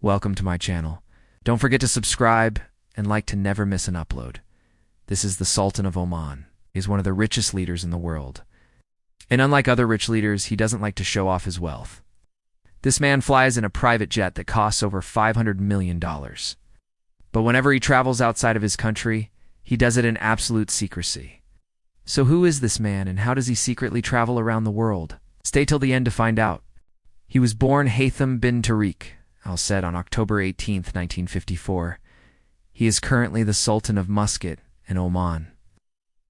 Welcome to my channel. Don't forget to subscribe and like to never miss an upload. This is the Sultan of Oman. He is one of the richest leaders in the world. And unlike other rich leaders, he doesn't like to show off his wealth. This man flies in a private jet that costs over $500 million. But whenever he travels outside of his country, he does it in absolute secrecy. So who is this man and how does he secretly travel around the world? Stay till the end to find out. He was born Haytham bin Tariq al-Said on October 18, 1954. He is currently the Sultan of Muscat in Oman.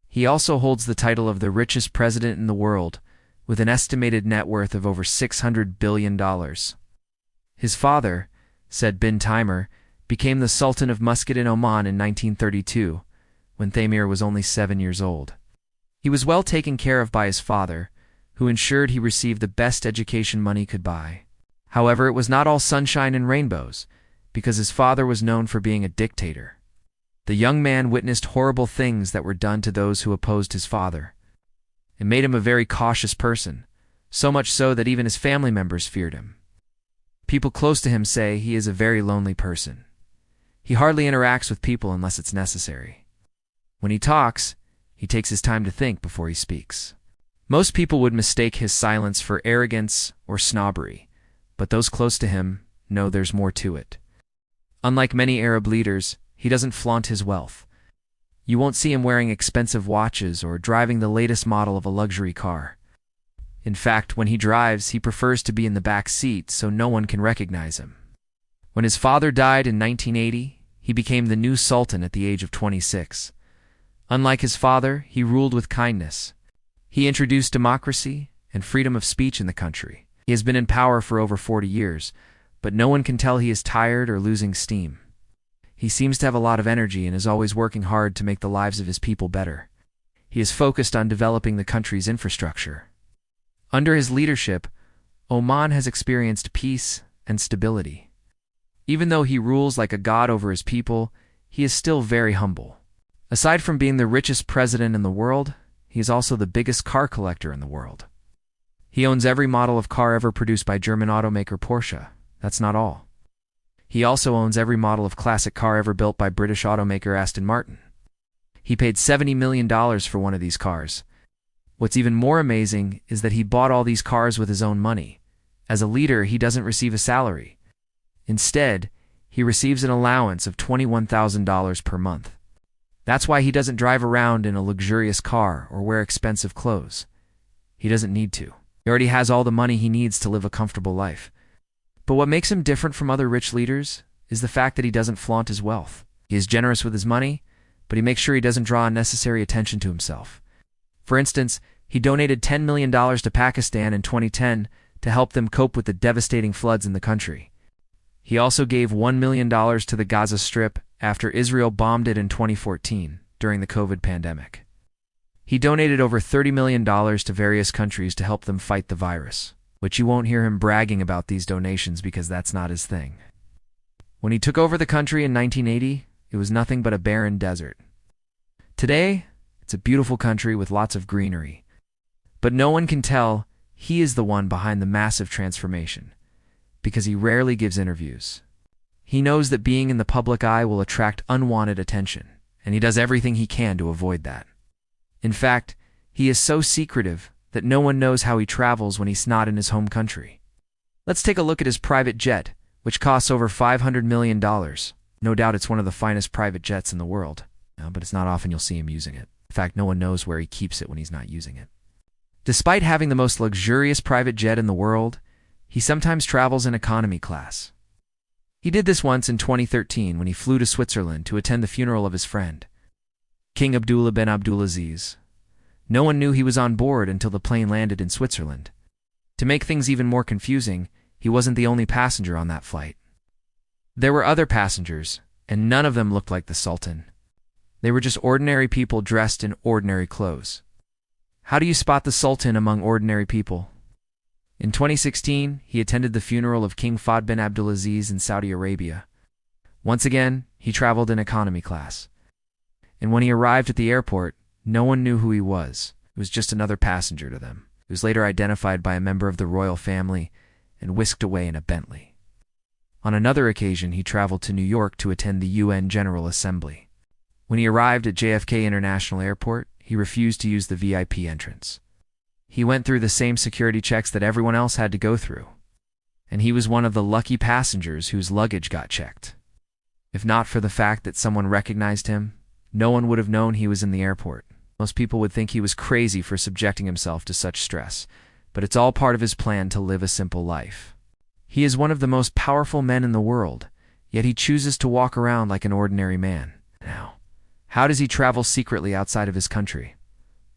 He also holds the title of the richest president in the world, with an estimated net worth of over $600 billion. His father, Said bin Taimur, became the Sultan of Muscat in Oman in 1932, when Thamir was only 7 years old. He was well taken care of by his father, who ensured he received the best education money could buy. However, it was not all sunshine and rainbows, because his father was known for being a dictator. The young man witnessed horrible things that were done to those who opposed his father. It made him a very cautious person, so much so that even his family members feared him. People close to him say he is a very lonely person. He hardly interacts with people unless it's necessary. When he talks, he takes his time to think before he speaks. Most people would mistake his silence for arrogance or snobbery, but those close to him know there's more to it. Unlike many Arab leaders, he doesn't flaunt his wealth. You won't see him wearing expensive watches or driving the latest model of a luxury car. In fact, when he drives, he prefers to be in the back seat so no one can recognize him. When his father died in 1980, he became the new sultan at the age of 26. Unlike his father, he ruled with kindness. He introduced democracy and freedom of speech in the country. He has been in power for over 40 years, but no one can tell he is tired or losing steam. He seems to have a lot of energy and is always working hard to make the lives of his people better. He is focused on developing the country's infrastructure. Under his leadership, Oman has experienced peace and stability. Even though he rules like a god over his people, he is still very humble. Aside from being the richest president in the world, he is also the biggest car collector in the world. He owns every model of car ever produced by German automaker Porsche. That's not all. He also owns every model of classic car ever built by British automaker Aston Martin. He paid $70 million for one of these cars. What's even more amazing is that he bought all these cars with his own money. As a leader, he doesn't receive a salary. Instead, he receives an allowance of $21,000 per month. That's why he doesn't drive around in a luxurious car or wear expensive clothes. He doesn't need to. He already has all the money he needs to live a comfortable life. But what makes him different from other rich leaders is the fact that he doesn't flaunt his wealth. He is generous with his money, but he makes sure he doesn't draw unnecessary attention to himself. For instance, he donated $10 million to Pakistan in 2010 to help them cope with the devastating floods in the country. He also gave $1 million to the Gaza Strip after Israel bombed it in 2014 during the COVID pandemic. He donated over $30 million to various countries to help them fight the virus, which you won't hear him bragging about these donations because that's not his thing. When he took over the country in 1980, it was nothing but a barren desert. Today, it's a beautiful country with lots of greenery. But no one can tell he is the one behind the massive transformation, because he rarely gives interviews. He knows that being in the public eye will attract unwanted attention, and he does everything he can to avoid that. In fact, he is so secretive that no one knows how he travels when he's not in his home country. Let's take a look at his private jet, which costs over $500 million. No doubt it's one of the finest private jets in the world, but it's not often you'll see him using it. In fact, no one knows where he keeps it when he's not using it. Despite having the most luxurious private jet in the world, he sometimes travels in economy class. He did this once in 2013 when he flew to Switzerland to attend the funeral of his friend, King Abdullah bin Abdulaziz. No one knew he was on board until the plane landed in Switzerland. To make things even more confusing, he wasn't the only passenger on that flight. There were other passengers, and none of them looked like the Sultan. They were just ordinary people dressed in ordinary clothes. How do you spot the Sultan among ordinary people? In 2016, he attended the funeral of King Fahd bin Abdulaziz in Saudi Arabia. Once again, he traveled in economy class. And when he arrived at the airport, no one knew who he was. He was just another passenger to them. He was later identified by a member of the royal family and whisked away in a Bentley. On another occasion, he traveled to New York to attend the UN General Assembly. When he arrived at JFK International Airport, he refused to use the VIP entrance. He went through the same security checks that everyone else had to go through, and he was one of the lucky passengers whose luggage got checked. If not for the fact that someone recognized him, no one would have known he was in the airport. Most people would think he was crazy for subjecting himself to such stress, but it's all part of his plan to live a simple life. He is one of the most powerful men in the world, yet he chooses to walk around like an ordinary man. Now, how does he travel secretly outside of his country?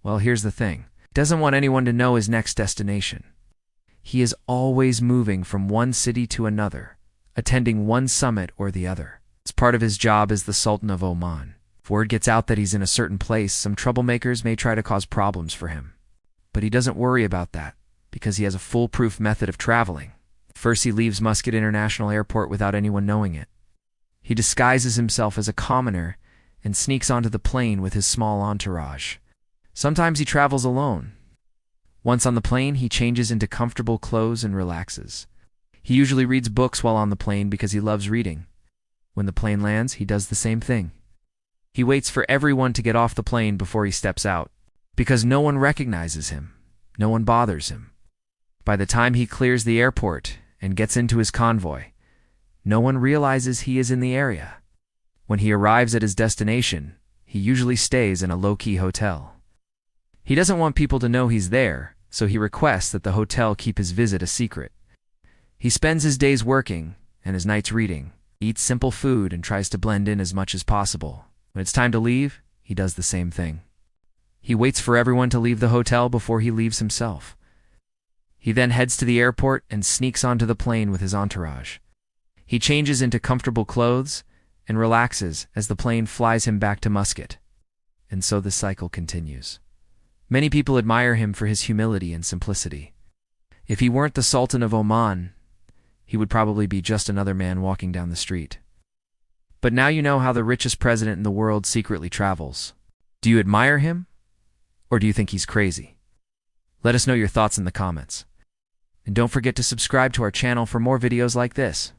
Well, here's the thing. He doesn't want anyone to know his next destination. He is always moving from one city to another, attending one summit or the other. It's part of his job as the Sultan of Oman. If word gets out that he's in a certain place, some troublemakers may try to cause problems for him. But he doesn't worry about that, because he has a foolproof method of traveling. First, he leaves Muscat International Airport without anyone knowing it. He disguises himself as a commoner and sneaks onto the plane with his small entourage. Sometimes he travels alone. Once on the plane, he changes into comfortable clothes and relaxes. He usually reads books while on the plane because he loves reading. When the plane lands, he does the same thing. He waits for everyone to get off the plane before he steps out, because no one recognizes him. No one bothers him. By the time he clears the airport and gets into his convoy, no one realizes he is in the area. When he arrives at his destination, he usually stays in a low-key hotel. He doesn't want people to know he's there, so he requests that the hotel keep his visit a secret. He spends his days working and his nights reading, eats simple food, and tries to blend in as much as possible. When it's time to leave, he does the same thing. He waits for everyone to leave the hotel before he leaves himself. He then heads to the airport and sneaks onto the plane with his entourage. He changes into comfortable clothes and relaxes as the plane flies him back to Muscat. And so the cycle continues. Many people admire him for his humility and simplicity. If he weren't the Sultan of Oman, he would probably be just another man walking down the street. But now you know how the richest president in the world secretly travels. Do you admire him? Or do you think he's crazy? Let us know your thoughts in the comments. And don't forget to subscribe to our channel for more videos like this.